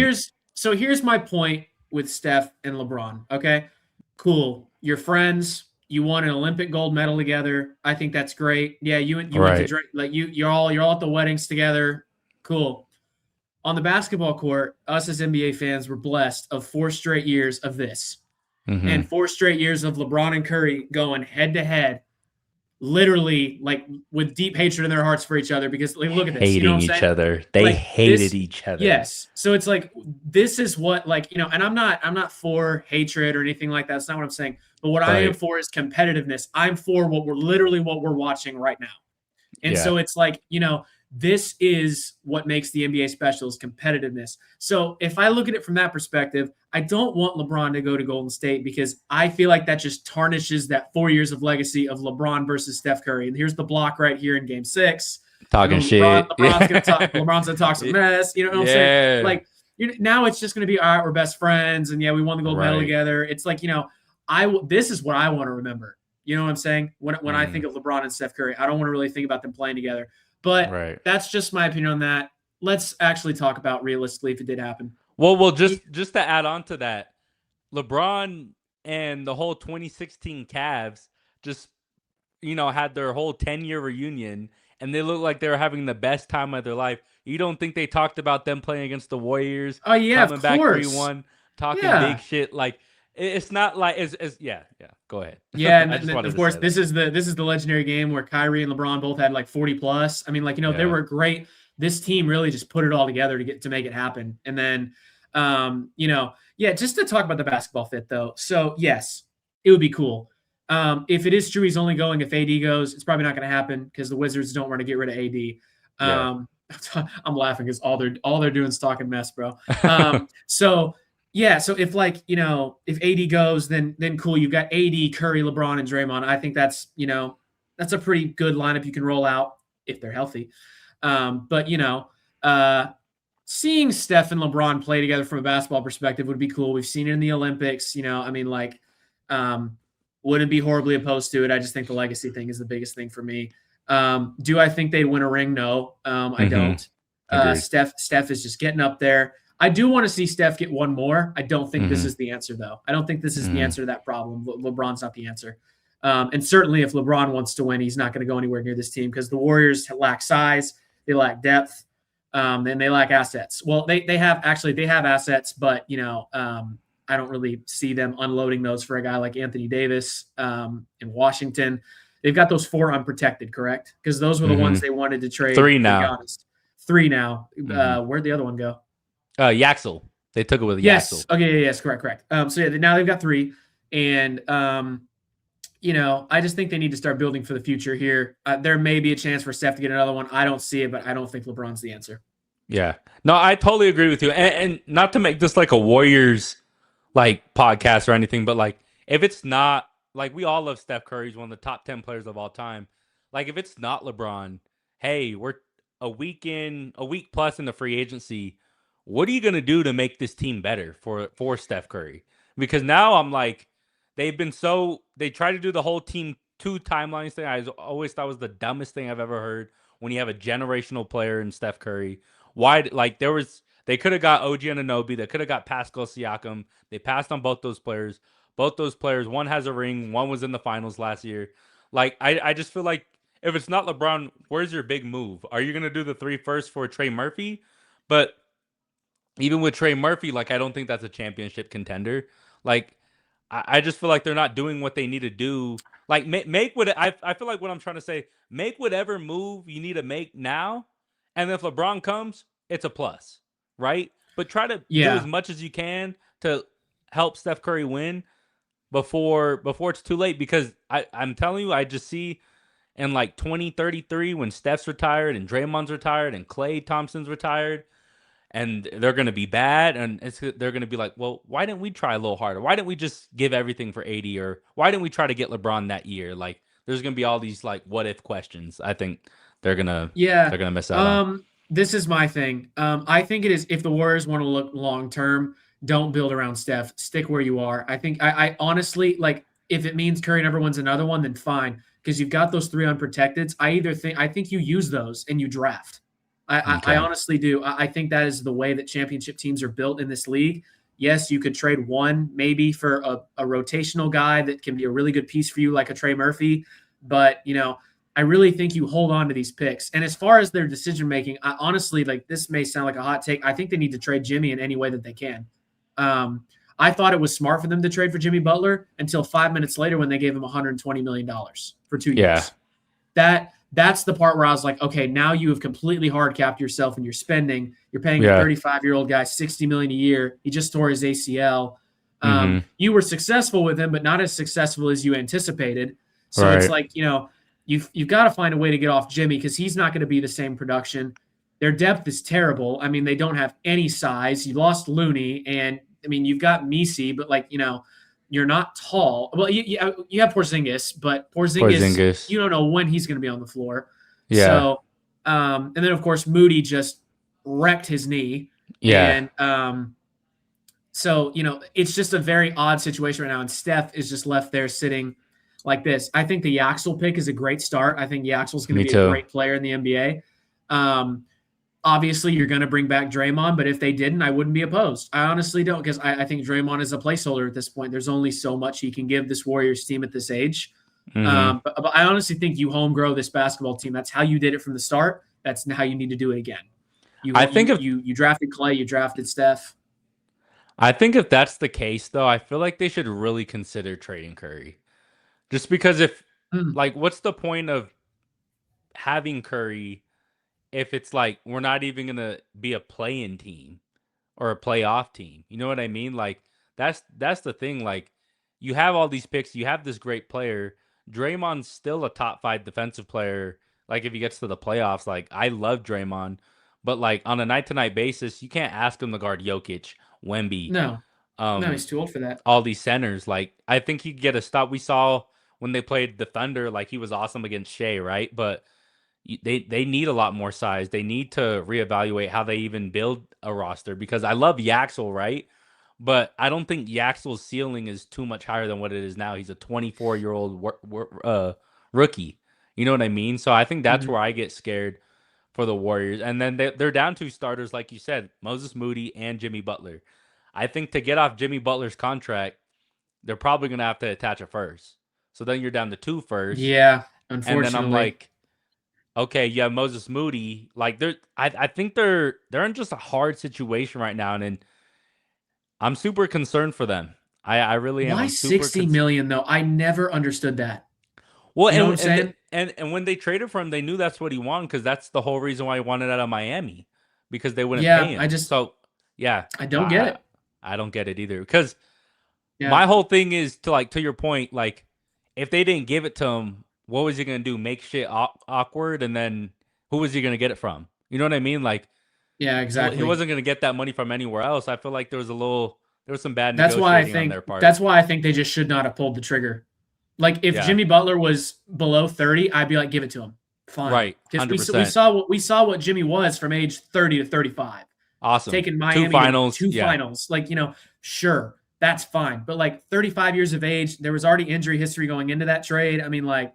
here's my point with Steph and LeBron. Okay, cool. You're friends. You won an Olympic gold medal together. I think that's great. Yeah, you went to Right. drink like you're all at the weddings together. Cool. On the basketball court, us as NBA fans were blessed of 4 straight years of this, Mm-hmm. and 4 straight years of LeBron and Curry going head to head, literally like with deep hatred in their hearts for each other. Because like, look at this. You know what Hating I'm each saying? other. They Like hated this, each other. yes. So it's like this is what, like, and I'm not for hatred or anything like that. That's not what I'm saying. But what I am Right. for is competitiveness. I'm for what we're watching right now. And Yeah. so it's like, this is what makes the NBA special, is competitiveness. So if I look at it from that perspective, I don't want LeBron to go to Golden State because I feel like that just tarnishes that 4 years of legacy of LeBron versus Steph Curry. And here's the block right here in Game 6. I Talking know LeBron, shit. LeBron's gonna talk. LeBron's gonna talk some mess. You know what I'm saying? Yeah. Like, now it's just gonna be, all right, we're best friends, and yeah, we won the gold medal Right. together. It's like, this is what I want to remember. You know what I'm saying? When I think of LeBron and Steph Curry, I don't want to really think about them playing together. But Right. that's just my opinion on that. Let's actually talk about realistically if it did happen. Well, just to add on to that, LeBron and the whole 2016 Cavs just had their whole 10-year reunion, and they looked like they were having the best time of their life. You don't think they talked about them playing against the Warriors, Oh yeah, of coming back course. 3-1, talking big Yeah. shit? Like, it's not like it's yeah, yeah. Go ahead. Yeah, I and just wanted of to course say that. this is the legendary game where Kyrie and LeBron both had like 40 plus. I mean, like, they Yeah. were great. This team really just put it all together to make it happen. And then yeah, just to talk about the basketball fit though. So yes, it would be cool. If it is true he's only going if AD goes, it's probably not going to happen because the Wizards don't want to get rid of AD. Yeah. I'm laughing because all they're doing is talking mess, bro. So yeah, so if if AD goes, then cool. You've got AD, Curry, LeBron, and Draymond. I think that's a pretty good lineup you can roll out if they're healthy. But seeing Steph and LeBron play together from a basketball perspective would be cool. We've seen it in the Olympics. I mean, like, wouldn't be horribly opposed to it. I just think the legacy thing is the biggest thing for me. Do I think they'd win a ring? No, I don't. Agreed. Steph is just getting up there. I do want to see Steph get one more. I don't think this Mhm. is the answer, though. I don't think this is the Mhm. answer to that problem. LeBron's not the answer. And certainly, if LeBron wants to win, he's not going to go anywhere near this team because the Warriors lack size, they lack depth, and they lack assets. Well, they have assets, but I don't really see them unloading those for a guy like Anthony Davis in Washington. They've got those 4 unprotected, correct? Because those were the ones Mhm. they wanted to trade 3 for now. Giannis. 3 now. Mhm. Where'd the other one go? Yaxel. They took it with Yes. Yaxel. Okay. Yes. Correct. So yeah, now they've got 3, and I just think they need to start building for the future here. There may be a chance for Steph to get another one. I don't see it, but I don't think LeBron's the answer. Yeah. No, I totally agree with you. And not to make this like a Warriors like podcast or anything, but like if it's not like we all love Steph Curry, he's one of the top 10 players of all time. Like if it's not LeBron, hey, we're a week plus in the free agency. What are you gonna do to make this team better for Steph Curry? Because now I'm like, they try to do the whole team 2 timelines thing. I always thought was the dumbest thing I've ever heard when you have a generational player in Steph Curry. Why? Like they could have got OG Anunoby. They could have got Pascal Siakam. They passed on both those players. Both those players, one has a ring. One was in the finals last year. Like I just feel like if it's not LeBron, where's your big move? Are you gonna do the 3 first for Trey Murphy? But even with Trey Murphy, like I don't think that's a championship contender. Like I just feel like they're not doing what they need to do. Like make what I feel like what I'm trying to say. Make whatever move you need to make now, and if LeBron comes, it's a plus, right? But try to do as Yeah. much as you can to help Steph Curry win before it's too late. Because I'm telling you, I just see in like 2033 when Steph's retired and Draymond's retired and Klay Thompson's retired, and they're going to be bad, and they're going to be like, well, why didn't we try a little harder? Why didn't we just give everything for 80, or why didn't we try to get LeBron that year? Like, there's going to be all these like what if questions. I think they're gonna Yeah. they're gonna miss out on. This is my thing. I think it is if the Warriors want to look long term, don't build around Steph. Stick where you are. I think I honestly like if it means Curry never wins another one, then fine. Because you've got those three unprotecteds. I think you use those and you draft. I Okay. honestly do. I think that is the way that championship teams are built in this league. Yes, you could trade one maybe for a rotational guy that can be a really good piece for you, like a Trey Murphy. But I really think you hold on to these picks. And as far as their decision making, I honestly, like, this may sound like a hot take. I think they need to trade Jimmy in any way that they can. I thought it was smart for them to trade for Jimmy Butler until 5 minutes later when they gave him $120 million for 2 Yeah. years. That's the part where I was like, okay, now you have completely hard capped yourself and you're spending. You're paying a Yeah. 35-year-old guy $60 million a year. He just tore his ACL. Mm-hmm. You were successful with him, but not as successful as you anticipated. So it's Right. like, you've got to find a way to get off Jimmy because he's not going to be the same production. Their depth is terrible. I mean, they don't have any size. You lost Looney, and I mean, you've got Messi, but you're not tall. Well, you have Porzingis, but Porzingis, Porzingis. you don't know when he's going to be on the floor. Yeah. So, and then of course Moody just wrecked his knee, Yeah. and so it's just a very odd situation right now. And Steph is just left there sitting like this. I think the Yaxel pick is a great start. I think Yaxel's going to Me be a too. great player in the NBA. Obviously, you're going to bring back Draymond, but if they didn't, I wouldn't be opposed. I honestly don't, because I think Draymond is a placeholder at this point. There's only so much he can give this Warriors team at this age. Mm-hmm. But I honestly think you home grow this basketball team. That's how you did it from the start. That's how you need to do it again. I think if You drafted Clay, you drafted Steph. I think if that's the case, though, I feel like they should really consider trading Curry. Just because if, Mm, like, what's the point of having Curry if it's like we're not even gonna be a play-in team or a playoff team? You know what I mean? Like, that's the thing. Like, you have all these picks, you have this great player. Draymond's still a top 5 defensive player. Like, if he gets to the playoffs, like, I love Draymond, but like on a night-to-night basis, you can't ask him to guard Jokic, Wemby, no, no, um, he's too old for that. all these centers. Like, I think he could get a stop. We saw when they played the Thunder, like, he was awesome against Shea, right? But they need a lot more size. They need to reevaluate how they even build a roster, because I love Yaxel, right? But I don't think Yaxel's ceiling is too much higher than what it is now. He's a 24-year-old rookie. You know what I mean? So I think that's Mhm. where I get scared for the Warriors. And then they're down 2 starters, like you said, Moses Moody and Jimmy Butler. I think to get off Jimmy Butler's contract, they're probably going to have to attach a first. So then you're down to 2 firsts. Yeah, And then I'm unfortunately. like, okay, yeah, Moses Moody. Like, I think they're in just a hard situation right now, and I'm super concerned for them. I really am. Why I'm super 60 concerned. million though? I never understood that. Well, You know what I'm saying? and when they traded for him, they knew that's what he wanted, because that's the whole reason why he wanted out of Miami, because they wouldn't pay Yeah, him. So yeah, I don't get it. I don't get it either, because Yeah. my whole thing is to your point, like, if they didn't give it to him, what was he gonna do? Make shit awkward, and then who was he gonna get it from? You know what I mean? Like, Yeah, he exactly. wasn't gonna get that money from anywhere else. I feel like there was some bad That's why I negotiating on think their part. that's why I think they just should not have pulled the trigger. Like if Yeah, Jimmy Butler was below 30, I'd be like, give it to him. Fine. right, Because hundred we percent, saw what Jimmy was from age 30 to 35. awesome. Taking Two Miami to finals, two yeah, finals. Like, sure, that's fine. But like 35 years of age, there was already injury history going into that trade. I mean, like,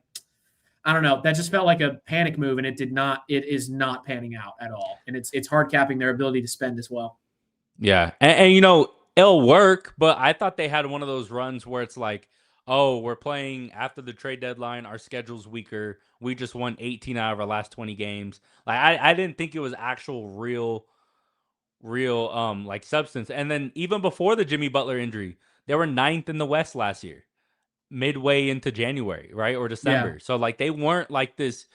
I don't know. That just felt like a panic move, and it is not panning out at all. And it's hard capping their ability to spend as well. yeah, and it'll work. But I thought they had one of those runs where it's like, oh, we're playing after the trade deadline. Our schedule's weaker. We just won 18 out of our last 20 games. Like, I didn't think it was actual real like substance. And then even before the Jimmy Butler injury, they were ninth in the West last year, midway into January, right? Or Yeah. December. So like, they weren't like this,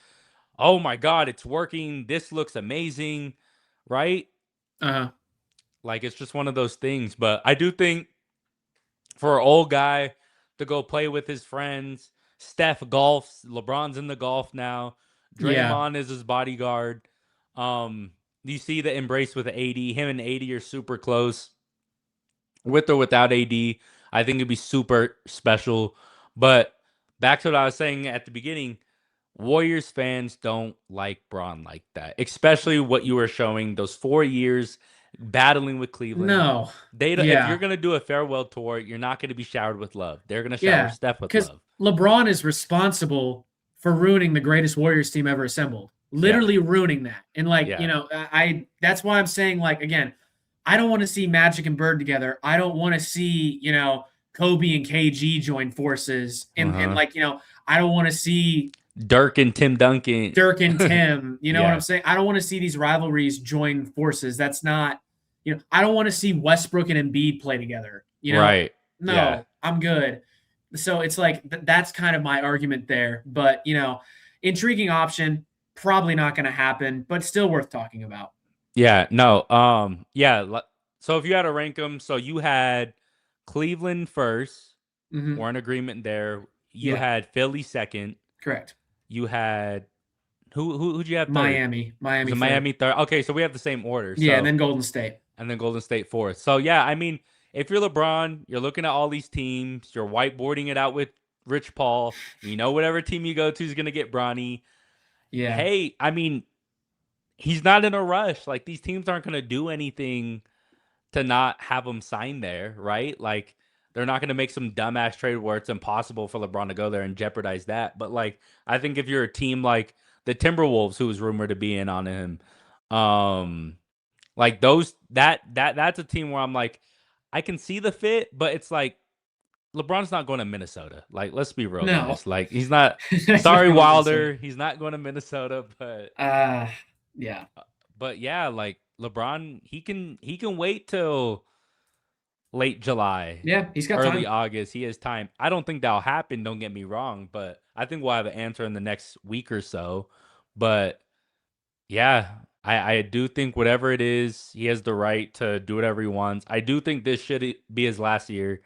oh my God, it's working. This looks amazing, right? Uh-huh. Like, it's just one of those things. But I do think for an old guy to go play with his friends, Steph golfs, LeBron's in the golf now, Yeah. Draymond is his bodyguard. Um, you see the embrace with AD. Him and AD are super close. With or without AD, I think it'd be super special. But back to what I was saying at the beginning, Warriors fans don't like Braun like that, especially what you were showing those 4 years battling with Cleveland. No. If you're Yeah. gonna do a farewell tour, you're not gonna be showered with love. They're gonna shower Yeah. Steph with Because love. LeBron is responsible for ruining the greatest Warriors team ever assembled. Yeah, Literally ruining that. And like, yeah, I that's why I'm saying, like, again, I don't want to see Magic and Bird together. I don't want to see, Kobe and KG join forces. And uh-huh. like, I don't want to see Dirk and Tim Duncan. Dirk and Tim. You know what I'm Yeah, saying? I don't want to see these rivalries join forces. That's not, I don't want to see Westbrook and Embiid play together. right. Yeah, No, I'm good. So it's like that's kind of my argument there. But intriguing option, probably not going to happen, but still worth talking about. yeah. No, yeah. So if you had to rank them, so you had Cleveland first. Hmm. We're in agreement there. You Yeah, had Philly second. correct. You had who'd you have third? Miami, Was Miami it third. Miami third? Okay, so we have the same order. Yeah, and So then Golden State. and then Golden State fourth. So yeah, I mean, if you're LeBron, you're looking at all these teams, you're whiteboarding it out with Rich Paul. You know whatever team you go to is gonna get Bronny. Yeah, Hey, I mean, he's not in a rush. Like these teams aren't gonna do anything to not have him sign there, right? Like they're not going to make some dumbass trade where it's impossible for LeBron to go there and jeopardize that. But like I think if you're a team like the Timberwolves, who was rumored to be in on him, um, like those that's a team where I'm like, I can see the fit, but it's like LeBron's not going to Minnesota. Like let's be real, no, guys. Like he's not. he's not Sorry, going to Minnesota. Wilder. He's not going to Minnesota, Uh, yeah, but yeah, like LeBron, he can wait till late July, yeah, he's got early time. August. He has time. I don't think that'll happen. Don't get me wrong, but I think we'll have an answer in the next week or so. But yeah, I do think whatever it is, he has the right to do whatever he wants. I do think this should be his last year.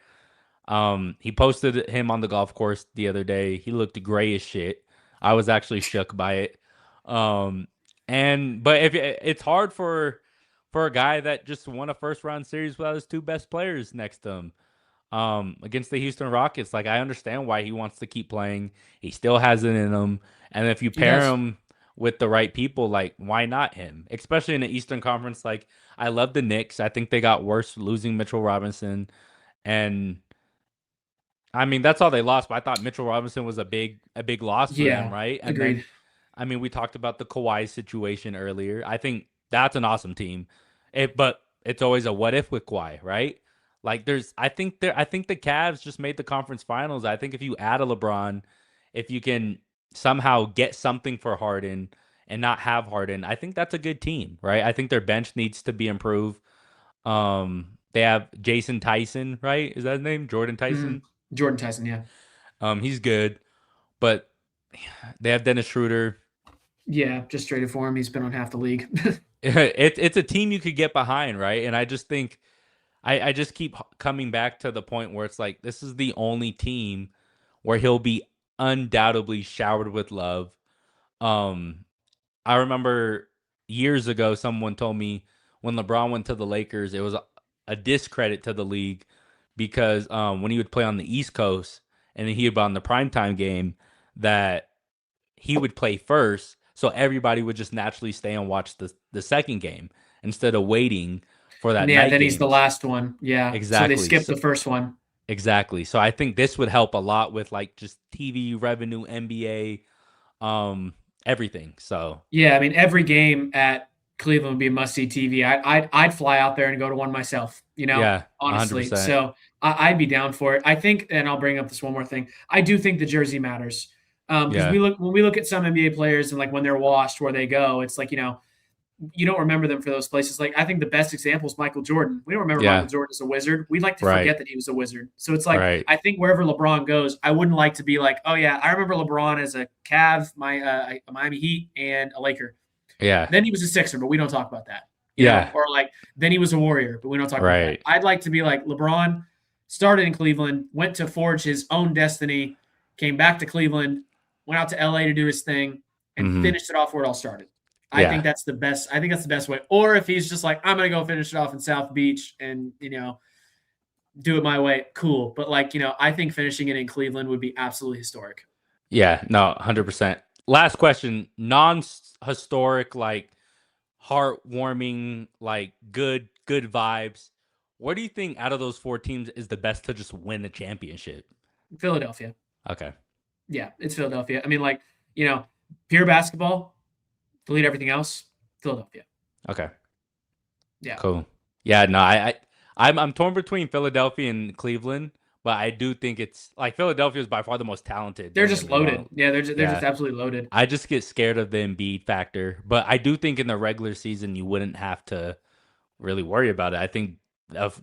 He posted him on the golf course the other day. He looked gray as shit. I was actually shook by it. Um, and but if it's hard for a guy that just won a first round series without his two best players next to him, against the Houston Rockets, like I understand why he wants to keep playing. He still has it in him, and if you He pair does. him with the right people, like why not him? Especially in the Eastern Conference, like I love the Knicks. I think they got worse losing Mitchell Robinson, and I mean, that's all they lost, but I thought Mitchell Robinson was a big loss for them, Yeah, right? And then agreed. I mean, we talked about the Kawhi situation earlier. I think that's an awesome team. But it's always a what if with Kawhi, right? Like I think the Cavs just made the conference finals. I think if you add a LeBron, if you can somehow get something for Harden and not have Harden, I think that's a good team, right? I think their bench needs to be improved. They have Jason Tyson, right? Is that his name? Jordan Hmm. Tyson? Jordan Tyson, yeah. He's good, but they have Dennis Schroeder. Yeah, just traded for him. He's been on half the league. It's a team you could get behind, right? And I just think I just keep coming back to the point where it's like this is the only team where he'll be undoubtedly showered with love. Um, I remember years ago someone told me when LeBron went to the Lakers, it was a discredit to the league because when he would play on the East Coast and then he would be on the primetime game that he would play first, so everybody would just naturally stay and watch the second game instead of waiting for that Yeah, night then he's the games. last one. Yeah, so they Exactly. skipped So the first one. exactly. So I think this would help a lot with like just TV revenue, NBA, everything. So Yeah, I mean, every game at Cleveland would be must-see TV. I'd fly out there and go to one myself, yeah, hundred honestly. percent. So I'd be down for it. I think, and I'll bring up this one more thing. I do think the jersey matters, because Yeah, when we look at some NBA players and like when they're washed, where they go, it's like you don't remember them for those places. Like I think the best example is Michael Jordan. We don't remember Michael yeah, Jordan as a wizard. We like to right, forget that he was a wizard. So it's like right. I think wherever LeBron goes, I wouldn't like to be like, oh yeah, I remember LeBron as a Cav, a Miami Heat, and a Laker. Yeah, Then he was a Sixer, but we don't talk about that. yeah, Or like then he was a Warrior, but we don't talk about that. right. I'd like to be like LeBron started in Cleveland, went to forge his own destiny, came back to Cleveland, went out to LA to do his thing, and Hmm. finished it off where it all started. I think Yeah. that's the best. I think that's the best way. Or if he's just like, I'm gonna go finish it off in South Beach and do it my way, cool. But I think finishing it in Cleveland would be absolutely historic. Yeah, no, 100%. Last question, non-historic, like heartwarming, like good vibes. What do you think out of those four teams is the best to just win a championship? Philadelphia. Okay. Yeah, it's Philadelphia. I mean, pure basketball, delete everything else, Philadelphia. Okay. Yeah. Cool. Yeah, no, I'm torn between Philadelphia and Cleveland, but I do think it's like Philadelphia is by far the most talented. They're Don't get just me loaded. wrong. Yeah, they're just Yeah, absolutely loaded. I just get scared of the Embiid factor, but I do think in the regular season you wouldn't have to really worry about it. I think of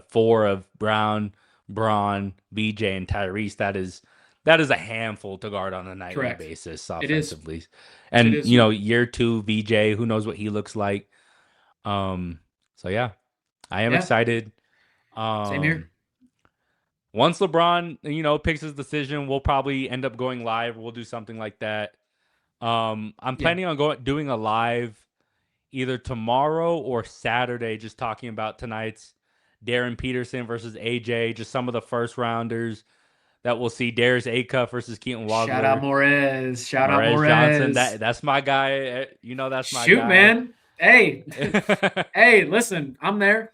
four of Brown, Braun, BJ, and Tyrese. That is a handful to guard on a nightly Correct. basis It is. offensively. It And is. year two VJ, who knows what he looks like. So yeah, I am Yeah. excited. Same here. Once LeBron, picks his decision, we'll probably end up going live. We'll do something like that. I'm Yeah. planning on doing a live either tomorrow or Saturday, just talking about tonight's Darren Peterson versus AJ, just some of the first rounders that we'll see. Darius Acuff versus Keaton Shout out Wagler, Morez. Shout out Morez Johnson. Morez. That's my guy. That's my Shoot, guy. man. Hey. Hey, listen, I'm there.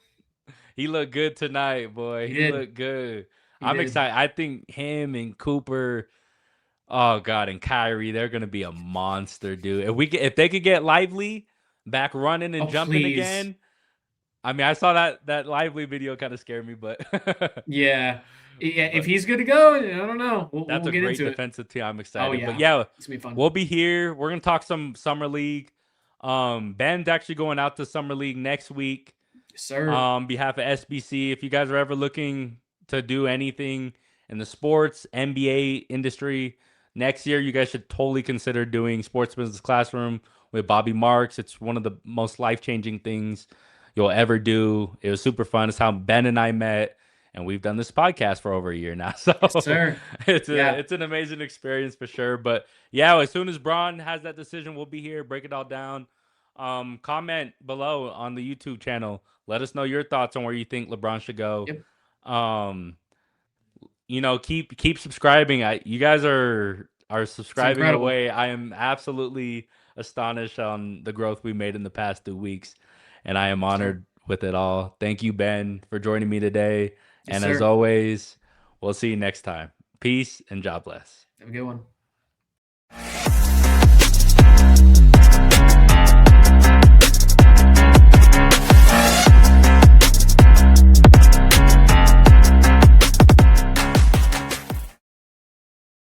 He looked good tonight, boy. He looked good. I'm excited. I think him and Cooper, oh god, and Kyrie, they're gonna be a monster, dude. If they could get Lively back running and jumping please. again. I mean, I saw that Lively video kind of scared me, but yeah. If he's good to go, I don't know. We'll that's a get great into defensive team. I'm it. excited. Oh yeah, But yeah, it's gonna be fun. we'll be here. We're gonna talk some summer league. Ben's actually going out to summer league next week. Yes, sir. On behalf of SBC, if you guys are ever looking to do anything in the sports NBA industry next year, you guys should totally consider doing Sports Business Classroom with Bobby Marks. It's one of the most life-changing things you'll ever do. It was super fun. It's how Ben and I met, and we've done this podcast for over a year now. So yes, sir. it's an amazing experience for sure. But yeah, as soon as Braun has that decision, we'll be here, break it all down. Comment below on the YouTube channel. Let us know your thoughts on where you think LeBron should go. Yep. Keep subscribing. You guys are subscribing away. I am absolutely astonished on the growth we made in the past 2 weeks, and I am honored with it all. Thank you, Ben, for joining me today. Yes, and sir. as always, we'll see you next time. Peace and God bless. Have a good one.